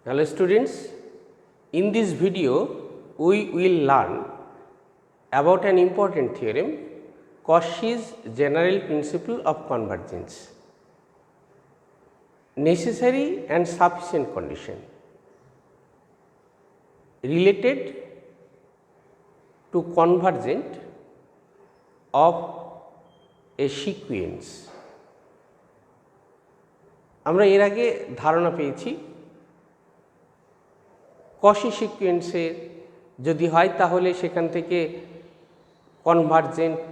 Hello students, in this video we will learn about an important theorem, Cauchy's general principle of convergence, necessary and sufficient condition related to convergent of a sequence. আমরা এর আগে ধারণা পেয়েছি কশি সিকোয়েন্সে যদি হয় তাহলে সেখান থেকে কনভার্জেন্ট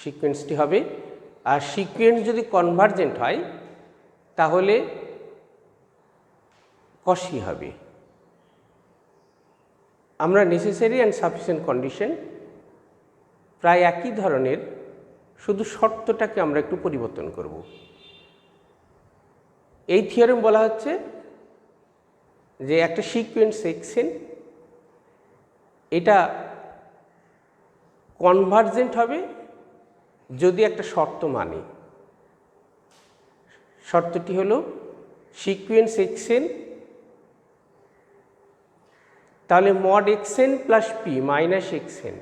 সিকোয়েন্সটি হবে, আর সিকোয়েন্স যদি কনভার্জেন্ট হয় তাহলে কশি হবে। আমরা নেসেসারি অ্যান্ড সাফিসিয়েন্ট কন্ডিশন প্রায় একই ধরনের, শুধু শর্তটাকে আমরা একটু পরিবর্তন করব। এই থিওরেম বলা হচ্ছে যে একটা সিকোয়েন্স এক্সএন এটা কনভার্জেন্ট হবে যদি একটা শর্ত মানে। শর্তটি হলো সিকোয়েন্স এক্সএন তাহলে mod x n plus P minus x n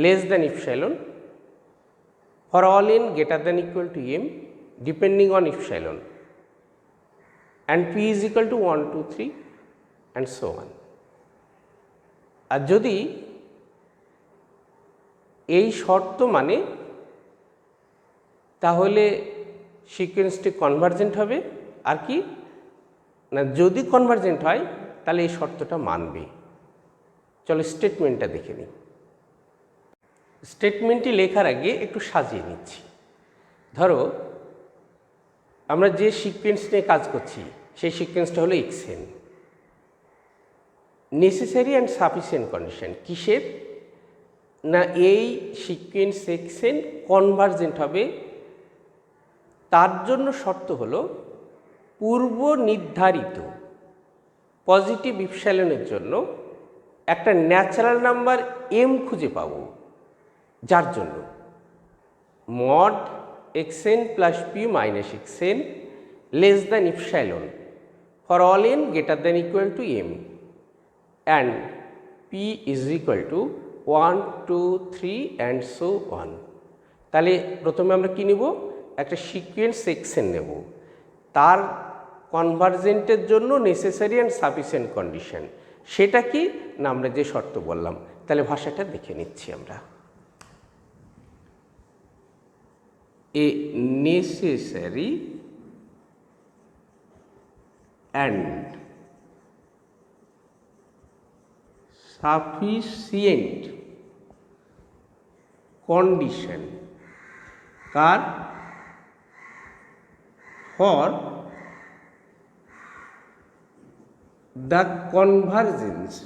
less than epsilon for all n greater than equal to m depending on epsilon and p is equal to 1, 2, 3 and so on. আর যদি এই শর্ত মানে তাহলে সিকোয়েন্সটি কনভার্জেন্ট হবে, আর কি না যদি কনভার্জেন্ট হয় তাহলে এই শর্তটা মানবে। চলো স্টেটমেন্টটা দেখে নিই। স্টেটমেন্টটি লেখার আগে একটু সাজিয়ে নিচ্ছি। ধরো আমরা যে সিকোয়েন্স নিয়ে কাজ করছি সেই সিকোয়েন্সটা হলো XN. Necessary and sufficient condition কিসের না এই সিকোয়েন্স এক্সএন কনভার্জেন্ট হবে, তার জন্য শর্ত হলো পূর্ব নির্ধারিত পজিটিভ ইপসাইলনের জন্য একটা ন্যাচারাল নাম্বার এম খুঁজে পাব, যার জন্য mod xn plus p minus xn less than epsilon for all n greater than equal to m and p is equal to 1, 2, 3 and so on. তাহলে প্রথমে আমরা কি নিব, একটা সিকোয়েন্স xn নেব, তার কনভার্জেন্টের জন্য নেসেসারি অ্যান্ড সাফিসিয়েন্ট কন্ডিশন সেটা কি না আমরা যে শর্ত বললাম। তাহলে ভাষাটা দেখে নিচ্ছি আমরা। A necessary and sufficient condition car for the convergence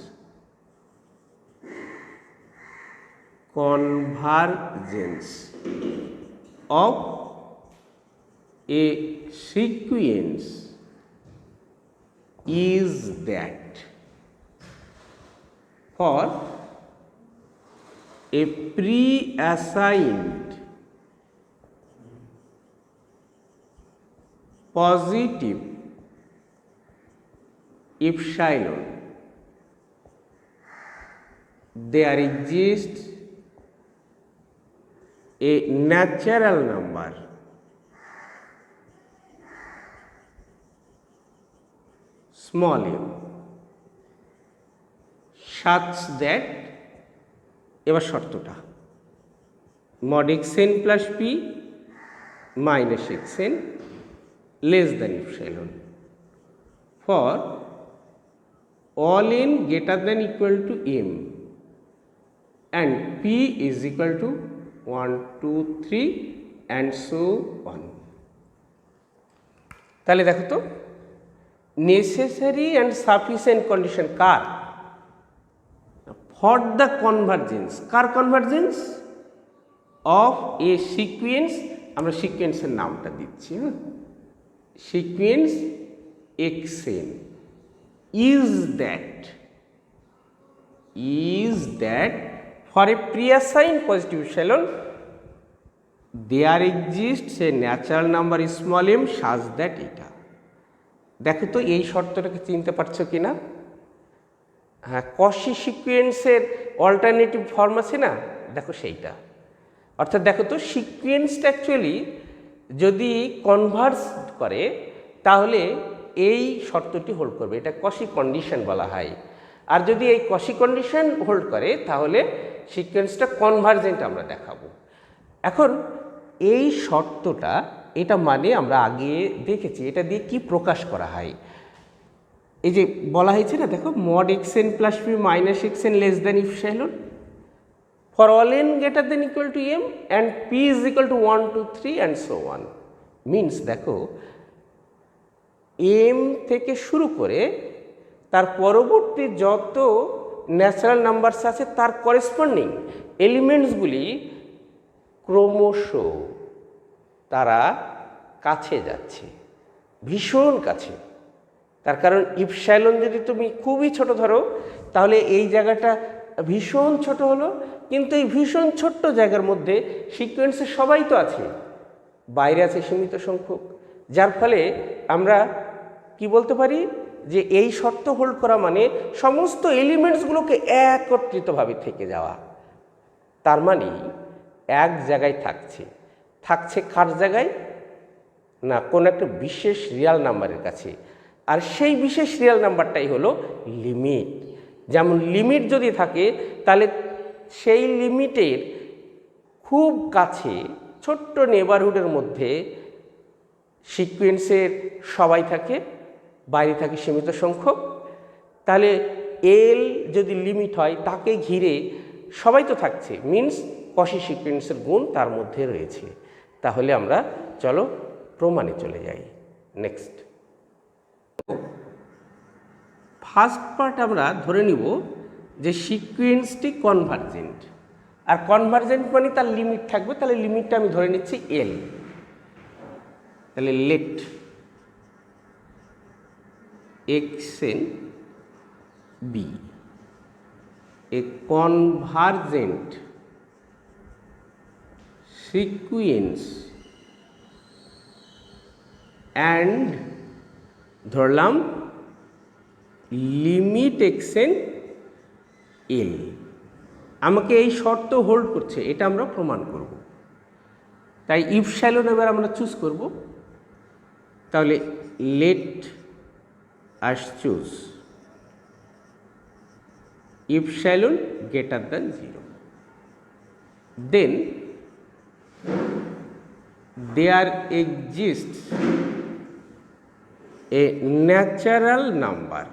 of a sequence is that for a pre-assigned positive epsilon there exists a natural number small m such that এবার শর্তটা mod xn plus p minus xn less than epsilon for all n greater than equal to m and p is equal to 1, 2, 3 and so on. তাহলে দেখো তো necessary and sufficient condition car, for the convergence, car convergence of A sequence, আমরা সিকোয়েন্সের নামটা দিচ্ছি, হ্যাঁ, sequence XN is that for a pre-assigned positive epsilon there exists a natural number small m such that এটা দেখো তো এই শর্তটাকে চিনতে পারছো কি না? হ্যাঁ, কশি সিকোয়েন্সের অল্টারনেটিভ ফর্ম আছে না, দেখো সেইটা। অর্থাৎ দেখো তো সিকোয়েন্সটা অ্যাকচুয়ালি যদি কনভার্স করে তাহলে এই শর্তটি হোল্ড করবে, এটা কশি কন্ডিশন বলা হয়। আর যদি এই কশি কন্ডিশন হোল্ড করে তাহলে সিকোয়েন্সটা কনভার্জেন্ট আমরা দেখাবো। এখন এই শর্তটা, এটা মানে আমরা আগে দেখেছি এটা দিয়ে কি প্রকাশ করা হয়। এই যে বলা হয়েছে না, দেখো mod xn plus P minus xn less than epsilon for all n greater than equal to m and p is equal to 1 2 3 and so on. means দেখো m থেকে শুরু করে তার পরবর্তী যত ন্যাচারাল নাম্বারস আছে তার করেসপন্ডিং এলিমেন্টসগুলি ক্রমশ তারা কাছে যাচ্ছে, ভীষণ কাছে। তার কারণ ইপসাইলন যদি তুমি খুবই ছোট ধরো তাহলে এই জায়গাটা ভীষণ ছোট হলো, কিন্তু এই ভীষণ ছোট্ট জায়গার মধ্যে সিকোয়েন্সে সবাই তো আছে, বাইরে আছে সীমিত সংখ্যক। যার ফলে আমরা কি বলতে পারি যে এই শর্ত হোল্ড করা মানে সমস্ত এলিমেন্টসগুলোকে একত্রিতভাবে থেকে যাওয়া। তার মানে এক জায়গায় থাকছে কার জায়গায় না, কোনো একটা বিশেষ রিয়াল নাম্বারের কাছে। আর সেই বিশেষ রিয়াল নাম্বারটাই হলো লিমিট। যেমন লিমিট যদি থাকে তাহলে সেই লিমিটের খুব কাছে ছোট্ট নেবারহুডের মধ্যে সিকোয়েন্সের সবাই থাকে, বাইরে থাকে সীমিত সংখ্যক। তাহলে এল যদি লিমিট হয় তাকে ঘিরে সবাই তো থাকছে, মিনস কশি সিকোয়েন্সের গুণ তার মধ্যে রয়েছে। তাহলে আমরা চলো প্রমাণে চলে যাই। নেক্সট, ফার্স্ট পার্ট আমরা ধরে নিব যে সিকোয়েন্সটি কনভার্জেন্ট, আর কনভার্জেন্ট মানে তার লিমিট থাকবে। তাহলে লিমিটটা আমি ধরে নিচ্ছি এল। তাহলে let xn be a convergent sequence and ধরলাম লিমিট xn l। আমাকে এই শর্ত হোল্ড করছে, এটা আমরা প্রমাণ করব। তাই ইপসাইলন এবার আমরা চুজ করব। তাহলে let us choose epsilon greater than 0, then there exists a natural number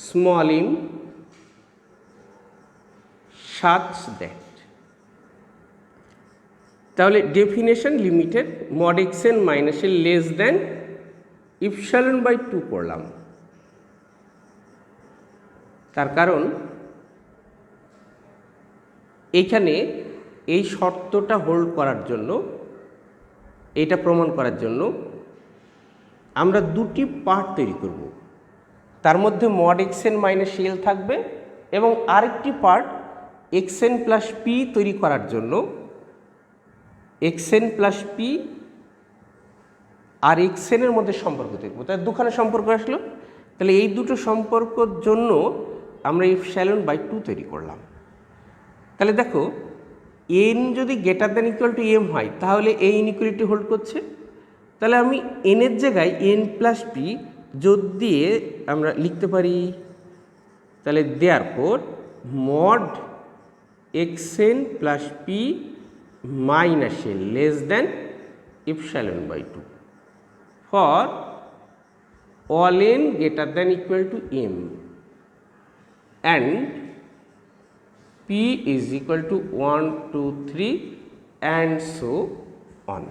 small m such that, তাহলে definition limited mod xn minus L less than epsilon by 2 করলাম। তার কারণ এইখানে এই শর্তটা হোল্ড করার জন্য, এটা প্রমাণ করার জন্য আমরা দুটি পার্ট তৈরি করব। তার মধ্যে মড xn মাইনাস এল থাকবে এবং আরেকটি পার্ট xn প্লাস পি তৈরি করার জন্য xn plus P R xn এর মধ্যে সম্পর্ক দেখব। তাই দুখানে সম্পর্ক আসলো। তাহলে এই দুটো সম্পর্কর জন্য আমরা ইপসাইলন বাই 2 তৈরি করলাম। তাহলে দেখো n যদি greater than equal two m হয় তাহলে এই ইনইকুয়ালিটি হোল্ড করছে। তাহলে আমি n এর জায়গায় n প্লাস পি যোগ দিয়ে আমরা লিখতে পারি, তাহলে therefore mod xn plus P minus L less than epsilon by 2 for all n greater than equal to m and p is equal to 1 2 3 and so on.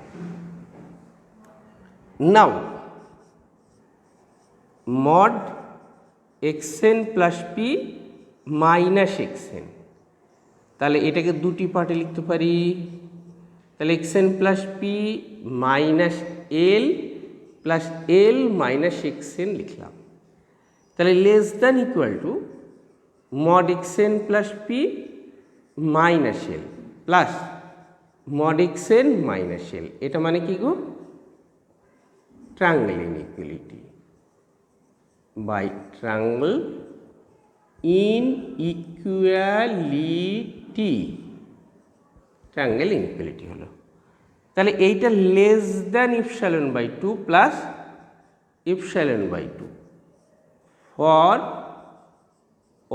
Now mod xn plus p minus xn, তাহলে এটাকে দুটি পার্টে লিখতে পারি। তাহলে xn plus P minus L plus L minus xn লিখলাম। তাহলে less than equal to mod xn plus P minus L plus mod xn minus L, এটা মানে কি গো? Triangle inequality by triangle inequality, triangle inequality হলো। তাহলে এইটা less than epsilon by 2 plus epsilon by 2 for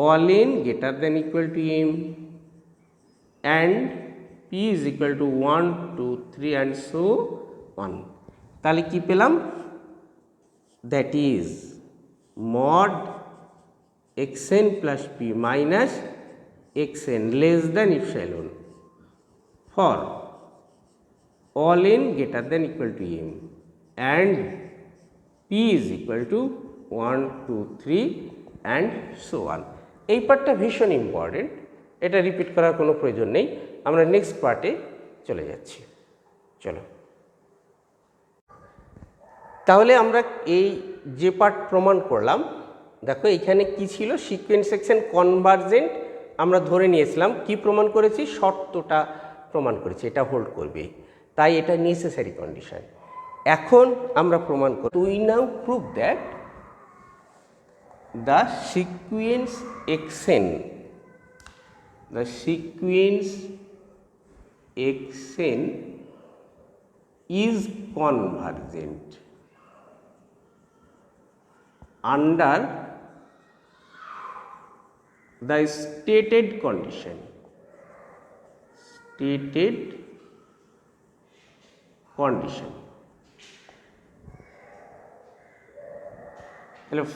all n greater than equal to m and p is equal to 1 2 3 and so on. তাহলে কি পেলাম? that is mod xn plus p minus xn less than epsilon for all n greater than equal to m and p is equal to 1 2 3 and so on. এই পার্টটা ভীষণ important, এটা repeat করার কোনো প্রয়োজন নেই। আমরা নেক্সট পার্টে চলে যাচ্ছি। চলো, তাহলে আমরা এই যে পার্ট প্রমাণ করলাম, দেখো এখানে কি ছিল? সিকোয়েন্স সেকশন কনভার্জেন্ট আমরা ধরে নিয়েছিলাম। কি প্রমাণ করেছি? শর্তটা প্রমাণ করেছি, এটা হোল্ড করবে, তাই এটা নেসেসারি কন্ডিশন। এখন আমরা প্রমাণ করি, we now prove that the sequence xn is convergent under the stated condition.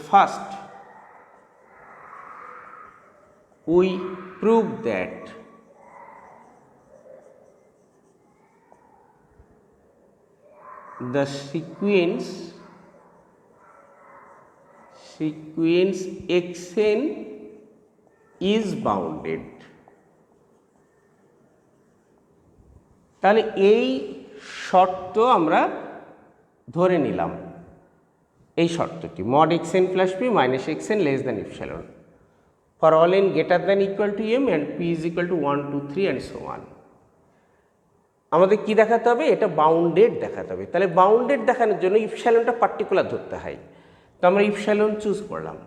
First, we prove that the sequence xn is bounded. তাহলে এই শর্ত আমরা ধরে নিলাম, এই শর্তটি mod xn plus p minus xn less than epsilon for all n greater than equal to m and p is equal to 1 2 3 and so on. আমাদের কি দেখাতে হবে? এটা বাউন্ডেড দেখাতে হবে। তাহলে বাউন্ডেড দেখানোর জন্য ইপসাইলনটা পার্টিকুলার ধরতে হয়, তো আমরা ইপসাইলন চুজ করলাম।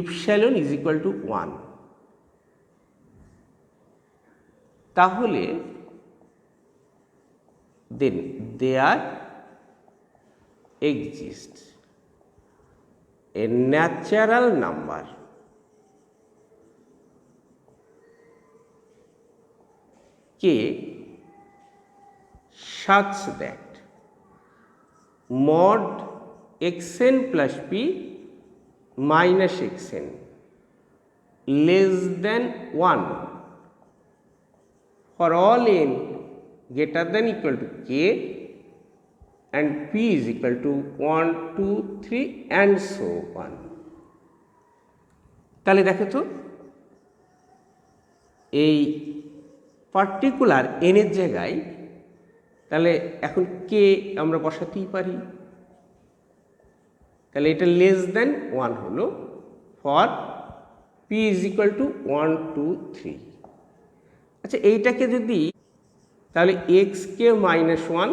ইপসাইলন ইজ ইকুয়াল টু 1, তাহলে then there exists a natural number k such that mod xn plus p minus xn less than 1 for all n greater than equal to k and p is equal to 1 2 3 and so on. তাহলে দেখো তো, এই particular n এর জায়গায় তাহলে এখন কে আমরা বসাতেই পারি। তাহলে এটা লেস দেন 1 হলো for p is equal to 1 2 3। আচ্ছা, এইটাকে যদি তাহলে xk minus 1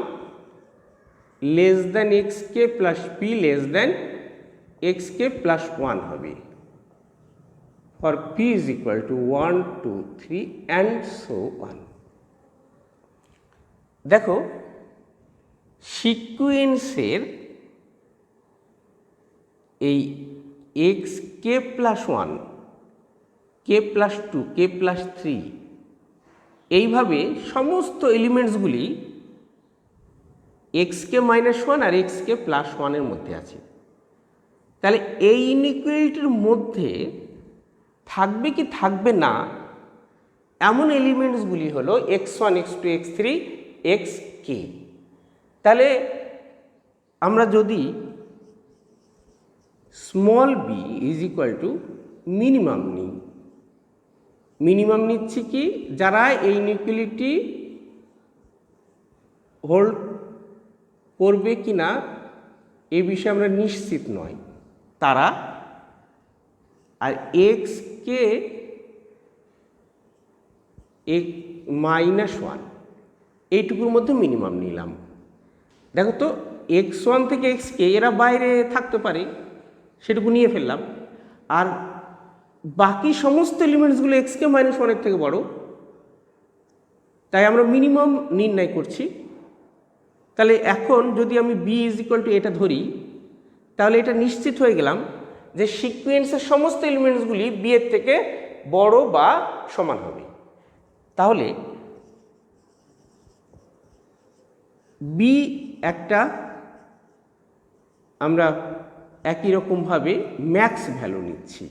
less than xk plus p less than xk plus 1 হবে for p is equal to 1 2 3 and so on. দেখো সিকোয়েন্সের এই xk plus 1 k plus 2 k plus 3 এইভাবে সমস্ত এলিমেন্টসগুলি xk minus 1 আর xk plus 1 এর মধ্যে আছে। তাহলে এই ইনইকুয়ালিটির মধ্যে থাকবে কি থাকবে না এমন এলিমেন্টসগুলি হলো x1 x2 x3 xk। তাহলে আমরা যদি small b is equal two minimum নিই, মিনিমাম নিচ্ছি কি যারা এই ইনইকুয়ালিটি হোল্ড করবে কি না এই বিষয়ে আমরা নিশ্চিত নই তারা, আর -1 এইটুকুর মধ্যে মিনিমাম নিলাম। দেখো তো x1 থেকে xk এরা বাইরে থাকতে পারে, সেটুকু নিয়ে ফেললাম। আর বাকি সমস্ত এলিমেন্টসগুলো xk -1 থেকে বড়, তাই আমরা মিনিমাম নির্ণয় করছি। তাহলে এখন যদি আমি b = এটা ধরি, তাহলে এটা নিশ্চিত হয়ে গেলাম যে সিকোয়েন্সের সমস্ত এলিমেন্টসগুলি b এর থেকে বড় বা সমান হবে। তাহলে b একটা আমরা একই রকমভাবে ম্যাক্স ভ্যালু নিচ্ছি।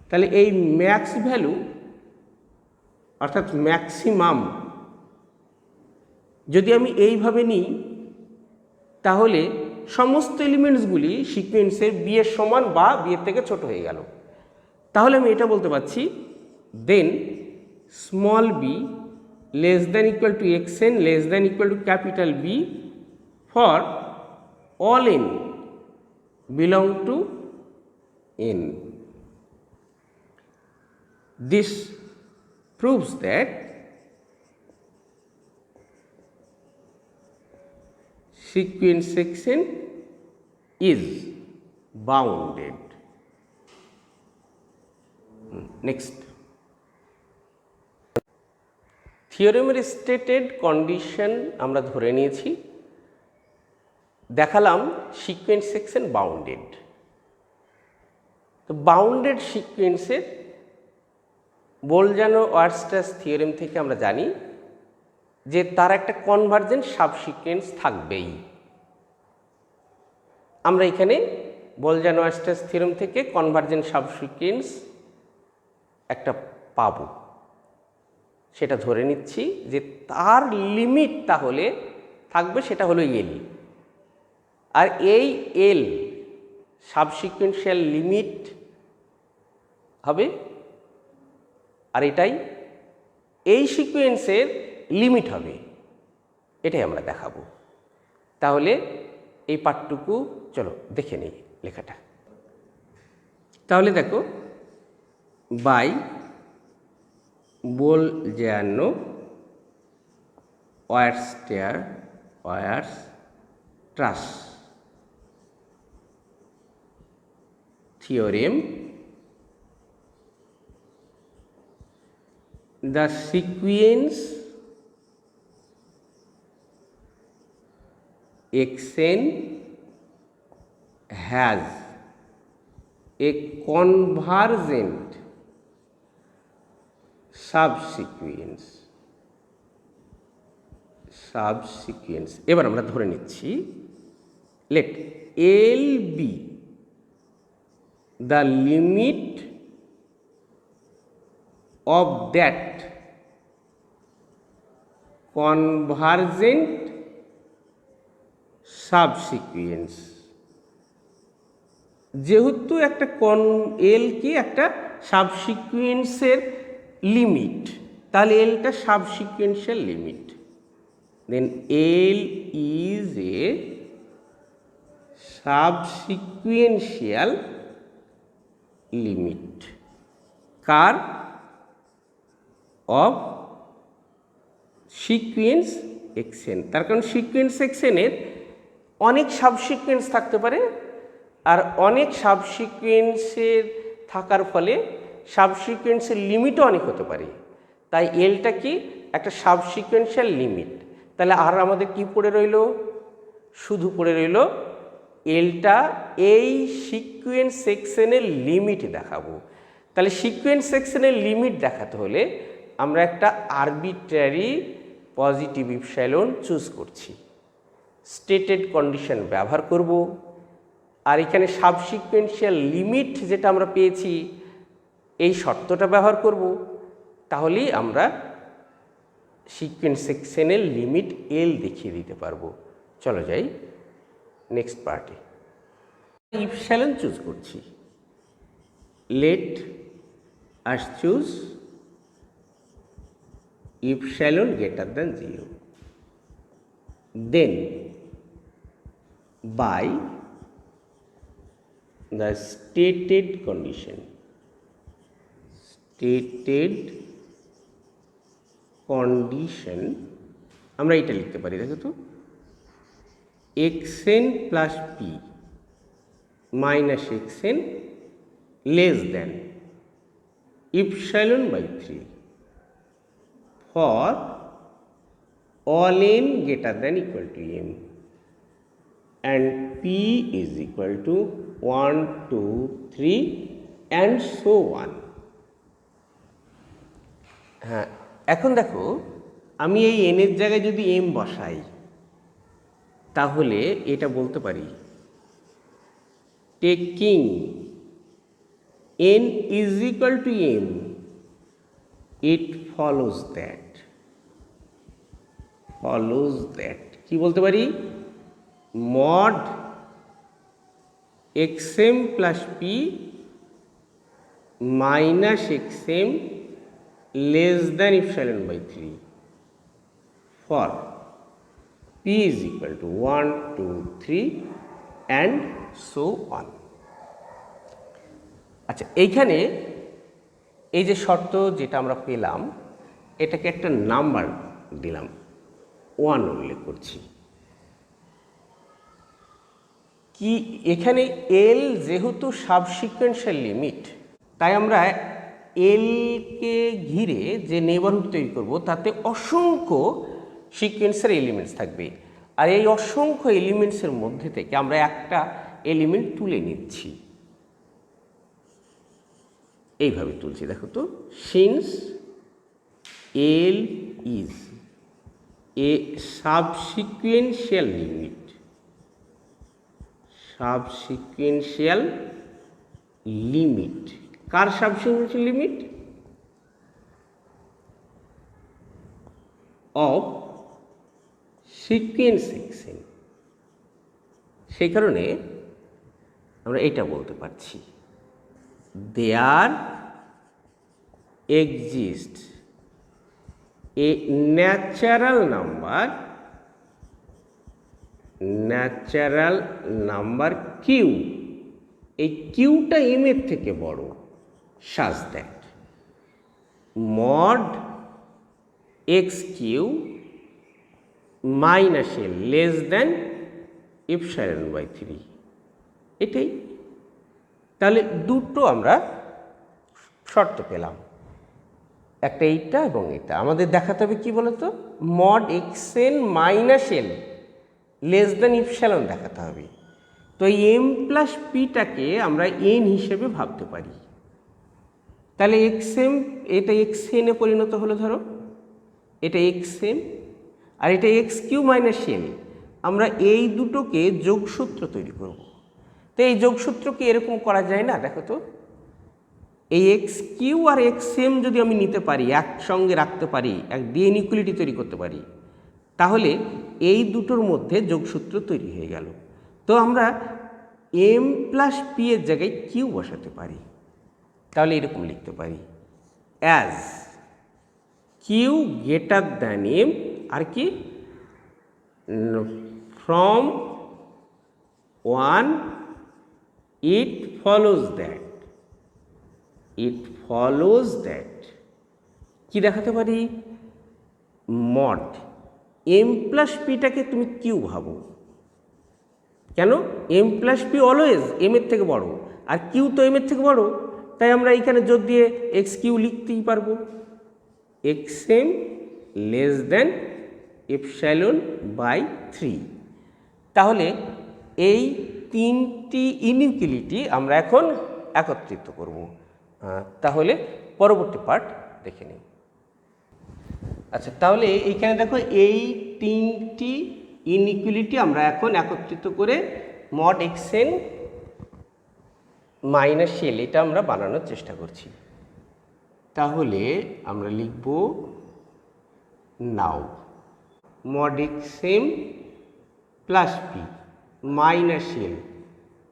তাহলে এই ম্যাক্স ভ্যালু অর্থাৎ ম্যাক্সিমাম যদি আমি এইভাবে নিই, তাহলে সমস্ত এলিমেন্টসগুলি সিকোয়েন্সের বি এর সমান বা বি এর থেকে ছোট হয়ে গেল। তাহলে আমি এটা বলতে পারছি, দেন small b <= xn <= B for all n belong to n. This proves that sequence section is bounded. Next, থিওরেমের স্টেটেড কন্ডিশন আমরা ধরে নিয়েছি, দেখালাম সিকোয়েন্স সেকশন বাউন্ডেড। তো বাউন্ডেড সিকোয়েন্সের বোলজানো-ওয়ারস্ট্রাস থিওরেম থেকে আমরা জানি যে তার একটা কনভার্জেন্ট সাবসিকোয়েন্স থাকবেই। আমরা এখানে বোলজানো-ওয়ারস্ট্রাস থিওরেম থেকে কনভার্জেন্ট সাবসিকোয়েন্স একটা পাব, সেটা ধরে নিচ্ছি যে তার লিমিট তাহলে থাকবে, সেটা হলো এল। আর এই এল সাবসিকোয়েন্সিয়াল লিমিট হবে, আর এটাই এই সিকোয়েন্সের লিমিট হবে, এটাই আমরা দেখাবো। তাহলে এই পার্টটুকু চলো দেখে নিই লেখাটা। তাহলে দেখো, by বোলজানো-ওয়ারস্ট্রাস theorem, the sequence xn has a convergent subsequence. এবার আমরা ধরে নিচ্ছি, let L be the limit of that convergent subsequence. যেহেতু একটা এল কি একটা সাবসিকুয়েন্সের লিমিট, তাহলে এলটা subsequential limit. Then L is a subsequential limit কার অফ সিকোয়েন্স এক্সএন। তার কারণ সিকোয়েন্স এক্সএনের অনেক সাবসিকোয়েন্স থাকতে পারে, আর অনেক সাবসিকোয়েন্সের থাকার ফলে সাবসিকোয়েন্সের লিমিটও অনেক হতে পারে। তাই এলটা কি একটা সাবসিকোয়েন্সিয়াল লিমিট। তাহলে আর আমাদের কি পড়ে রইল? শুধু পড়ে রইল এলটা এই সিকোয়েন্স সেকশনের লিমিট দেখাবো। তাহলে সিকোয়েন্স সেকশনের লিমিট দেখাতে হলে আমরা একটা আরবিট্রারি পজিটিভ ইপসাইলন চুজ করছি, স্টেটেড কন্ডিশন ব্যবহার করব, আর এখানে সাবসিকুয়েন্সিয়াল লিমিট যেটা আমরা পেয়েছি এই শর্তটা ব্যবহার করব। তাহলেই আমরা সিকোয়েন্স সেকশনের লিমিট এল দেখিয়ে দিতে পারবো। চলো যাই নেক্সট পার্টে। ইপসাইলন চুজ করছি, let us choose epsilon greater than 0, then by the stated condition condition আমরা এটা লিখতে পারি, দেখো তো, xn plus P minus xn less than epsilon by 3 for all n greater than equal to m and p is equal to 1 2 3 and so on. হ্যাঁ, এখন দেখো আমি এই n এর জায়গায় যদি m বসাই তাহলে এটা বলতে পারি taking n is equal to m it follows that কি বলতে পারি, mod xm plus P minus xm less than epsilon by 3 for p is equal to 1 2 3 and so on. আচ্ছা, এইখানে এই যে শর্ত যেটা আমরা পেলাম এটাকে একটা নাম্বার দিলাম, 1 উল্লেখ করছি। কি এখানে এল যেহেতু সাবসিকুয়েন্সিয়াল লিমিট, তাই আমরা এলকে ঘিরে যে নেইবারহুড তৈরি করব তাতে অসংখ্য সিকোয়েন্সের এলিমেন্টস থাকবে, আর এই অসংখ্য এলিমেন্টসের মধ্যে থেকে আমরা একটা এলিমেন্ট তুলে নিচ্ছি, এইভাবে তুলছি। দেখো তো, since L is a subsequential limit, subsequential limit কার subsequential limit? Of sequence xn। সেই কারণে আমরা এটা বলতে পারছি, there exist a natural number Q, এই কিউটা এম এর থেকে বড়, such that mod x Q minus L less than epsilon by 3। এটাই তাহলে দুটো আমরা শর্ত পেলাম, একটা এইটা এবং এটা। আমাদের দেখাতে হবে কি বলতো, মড xn মাইনাস এল লেস দেন ইপসাইলন দেখাতে হবে। তো এই এম প্লাস পিটাকে আমরা এন হিসেবে ভাবতে পারি। তাহলে xm এটা xn এ পরিণত হলো, ধরো এটা xm আর এটা এক্স কিউ মাইনাস এল। আমরা এই দুটোকে যোগসূত্র তৈরি করব। তো এই যোগসূত্রকে এরকম করা যায় না, দেখো তো, এই এক্স কিউ আর xm যদি আমি নিতে পারি, একসঙ্গে রাখতে পারি, এক ইনইকুয়ালিটি তৈরি করতে পারি, তাহলে এই দুটোর মধ্যে যোগসূত্র তৈরি হয়ে গেল। তো আমরা এম প্লাস পি এর জায়গায় কিউ বসাতে পারি, তাহলে এরকম লিখতে পারি, as Q greater than M, আর কি, ফ্রম 1 ইট ফলোজ দ্যাট কি দেখাতে পারি, মড এম প্লাস পিটাকে তুমি কিউ ভাবো, কেন, m plus p always m এর থেকে বড়, আর কিউ তো এম এর থেকে বড়, তাই আমরা এখানে জোর দিয়ে এক্স কিউ লিখতেই পারবো, xm less than epsilon by 3। তাহলে এই তিনটি ইনইকুয়ালিটি আমরা এখন একত্রিত করব। তাহলে পরবর্তী পার্ট দেখে নিই। আচ্ছা, তাহলে এইখানে দেখো এই তিনটি ইনইকুয়ালিটি আমরা এখন একত্রিত করে মড xn মাইনাস এল এটা আমরা বানানোর চেষ্টা করছি। তাহলে আমরা লিখব now mod xm plus P minus L,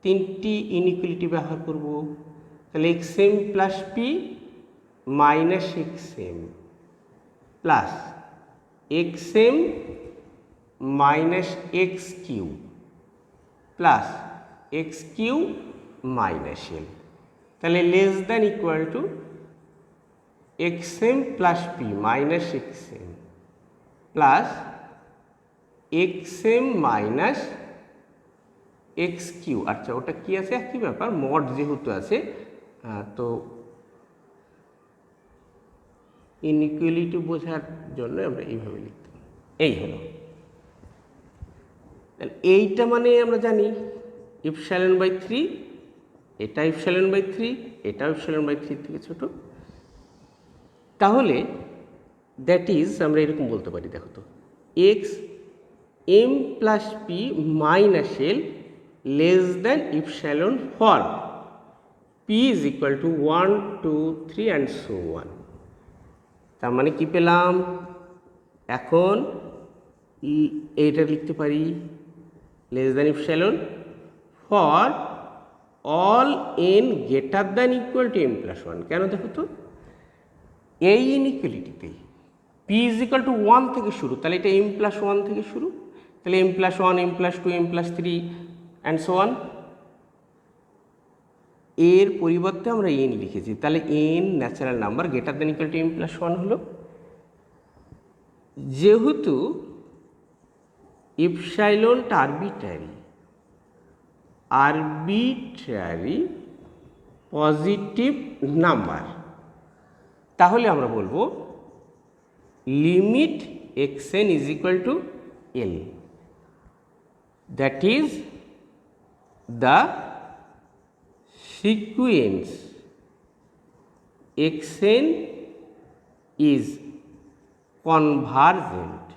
তিনটি ইনইকুয়ালিটি ব্যবহার করব। তাহলে xm plus P minus xm plus xm minus X Q plus X Q minus L, তাহলে less than equal to xm plus P minus xm plus xm minus X Q. আচ্ছা, ওটা কি আছে, একই ব্যাপার, মড যেহেতু আছে তো ইনইকুয়ালিটি বোঝার জন্য আমরা এইভাবে লিখতাম। এই হলো, এইটা মানে আমরা জানি ইপসাইলন বাই 3, এটা ইপসাইলন বাই 3, এটা ইপসাইলন বাই 3 থেকে ছোট। তাহলে দ্যাট ইজ আমরা এরকম বলতে পারি, দেখো তো, x M plus P minus L less than epsilon for p is equal to 1 2 3 and so on. তার মানে কি পেলাম, এখন এইটা লিখতে পারি less than epsilon for all n greater than equal to m plus 1। কেন দেখো তো, এই ইনইকুয়ালিটিতে পি ইজ ইকুয়াল টু 1 থেকে শুরু, তাহলে এটা এম প্লাস 1 থেকে শুরু, তাহলে m plus 1 m plus 2 m plus 3 and so on. এর পরিবর্তে আমরা এন লিখেছি, তাহলে n natural number greater than equal to m plus 1 হলো। যেহেতু ইপসাইলনটা আরবিট্রারি পজিটিভ নাম্বার, তাহলে আমরা বলবো limit xn is equal to L, that is the sequence xn is convergent.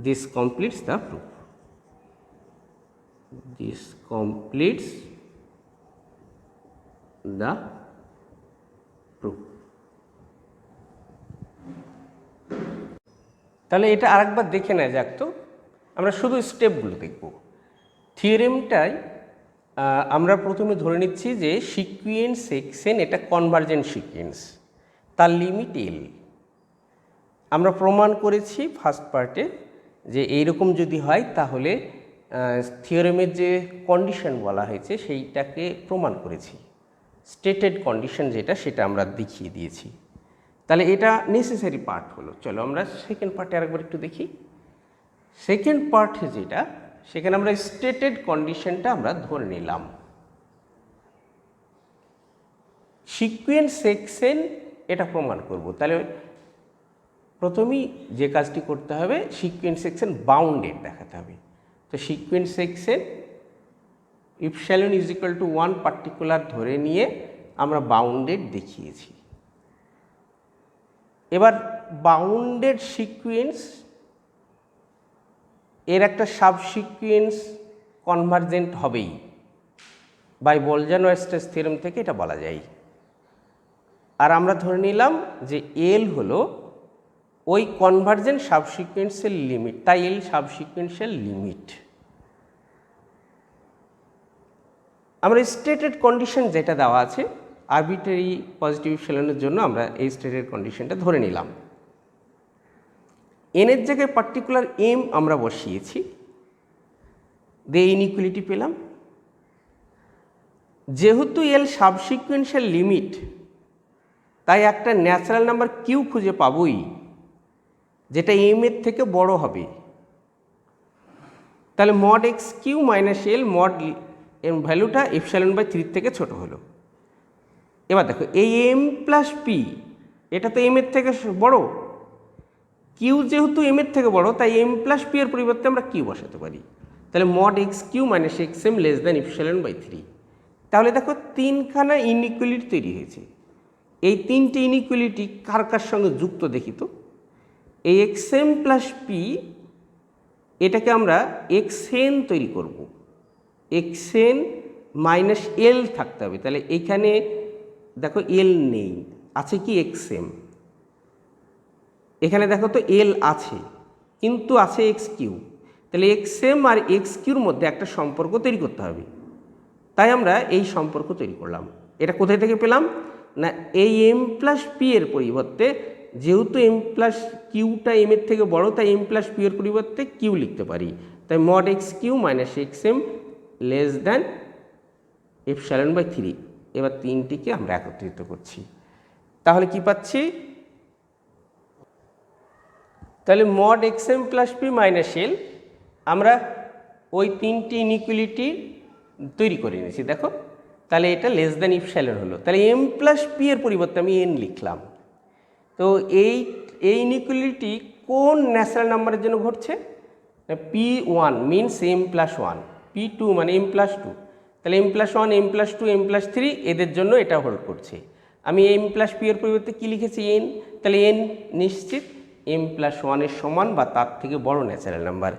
This completes the proof. This completes the proof. তাহলে এটা আরেকবার দেখে নেওয়া যাক। তো আমরা শুধু স্টেপগুলো দেখব। থিওরেমটাই আমরা প্রথমে ধরে নিচ্ছি যে সিকুয়েন্স xn এটা কনভার্জেন্ট সিকুয়েন্স, তার লিমিট এল। আমরা প্রমাণ করেছি ফার্স্ট পার্টে যে এইরকম যদি হয় তাহলে থিওরেমের যে কন্ডিশন বলা হয়েছে সেইটাকে প্রমাণ করেছি, স্টেটেড কন্ডিশন যেটা, সেটা আমরা দেখিয়ে দিয়েছি। তাহলে এটা নেসেসারি পার্ট হলো। চলো আমরা সেকেন্ড পার্টে আরেকবার একটু দেখি। সেকেন্ড পার্টে যেটা, সেখানে আমরা স্টেটেড কন্ডিশনটা আমরা ধরে নিলাম। সিকুয়েন্স xn এটা প্রমাণ করব, তাহলে প্রথমেই যে কাজটি করতে হবে সিকুয়েন্স xn বাউন্ডেড দেখাতে হবে। তো sequence xn epsilon is equal to 1 particular ধরে নিয়ে আমরা বাউন্ডেড দেখিয়েছি। এবার বাউন্ডেড সিকুয়েন্স এর একটা সাব সিকুয়েন্স কনভার্জেন্ট হবেই, বাই বলজানো-ওয়েস্টার্স থিওরেম থেকে এটা বলা যায়। আর আমরা ধরে নিলাম যে এল হলো ওই কনভার্জেন্ট সাব সিকুয়েন্সের লিমিট, তাই এল সাব সিকুয়েন্সের লিমিট। আমরা স্টেটেড কন্ডিশন যেটা দেওয়া আছে আরবিট্রারি পজিটিভ ইপসাইলনের জন্য আমরা এই স্টেটেড কন্ডিশনটা ধরে নিলাম। এনের জায়গায় পার্টিকুলার এম আমরা বসিয়েছি, দিয়ে ইনইকুয়ালিটি পেলাম। যেহেতু এল সাবসিকুয়েন্সের লিমিট, তাই একটা ন্যাচারাল নাম্বার কিউ খুঁজে পাবই যেটা এম এর থেকে বড় হবে। তাহলে মড এক্স কিউ মাইনাস এল মড এম ভ্যালুটা ইপসাইলন বাই 3 থেকে ছোট হলো। এবার দেখো এই এম প্লাস পি এটা তো এম এর থেকে বড়, কিউ যেহেতু এম এর থেকে বড় তাই এম প্লাস পি এর পরিবর্তে আমরা কিউ বসাতে পারি। তাহলে mod x Q minus x m less than epsilon by 3। তাহলে দেখো তিনখানা ইনইকুয়ালিটি তৈরি হয়েছে। এই তিনটে ইনইকুয়ালিটি কার কার সঙ্গে যুক্ত দেখি তো। এই এক্স এম প্লাস পি এটাকে আমরা এক্স এন তৈরি করব, এক্স এন মাইনাস এল থাকতে হবে। তাহলে এইখানে দেখো এল নেই, আছে কি এক্স এম। এখানে দেখো তো এল আছে কিন্তু আছে এক্স কিউ। তাহলে এক্স এম আর এক্স কিউর মধ্যে একটা সম্পর্ক তৈরি করতে হবে, তাই আমরা এই সম্পর্ক তৈরি করলাম। এটা কোথায় থেকে পেলাম না, এই এম প্লাস পি এর পরিবর্তে যেহেতু এম প্লাস কিউটা এম এর থেকে বড় তাই এম প্লাস পি এর পরিবর্তে কিউ লিখতে পারি। তাই mod x Q minus x m less than epsilon by 3। এবার তিনটিকে আমরা একত্রিত করছি। তাহলে কি পাচ্ছি, তাহলে mod X M plus P minus L আমরা ওই তিনটি ইনইকুয়ালিটি তৈরি করে নিয়েছি। দেখো তাহলে এটা লেস দ্যান ইপসাইলন হলো, তাহলে এম প্লাস পি এর পরিবর্তে আমি এন লিখলাম। তো এই ইনইকুয়ালিটি কোন ন্যাচারাল নাম্বারের জন্য ঘটছে, P1 means M plus one, P2 মানে এম প্লাস টু, তাহলে m plus one, m plus two, m plus three এদের জন্য এটা হোল্ড করছে। আমি এম প্লাস পি এর পরিবর্তে কী লিখেছি, এন, তাহলে এন নিশ্চিত এম প্লাস ওয়ানের সমান বা তার থেকে বড় ন্যাচারাল নাম্বার।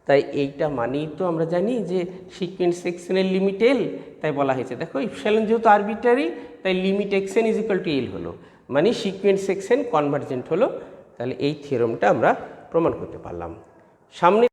তাই এইটা মানেই তো আমরা জানি যে সিকোয়েন্স সেকশনের লিমিট এল, তাই বলা হয়েছে দেখো ইপসাইলন যেহেতু আরবিটারি তাই limit X N is equal to L হলো, মানে সিকোয়েন্স সেকশন কনভার্জেন্ট হলো। তাহলে এই থিওরামটা আমরা প্রমাণ করতে পারলাম। সামনে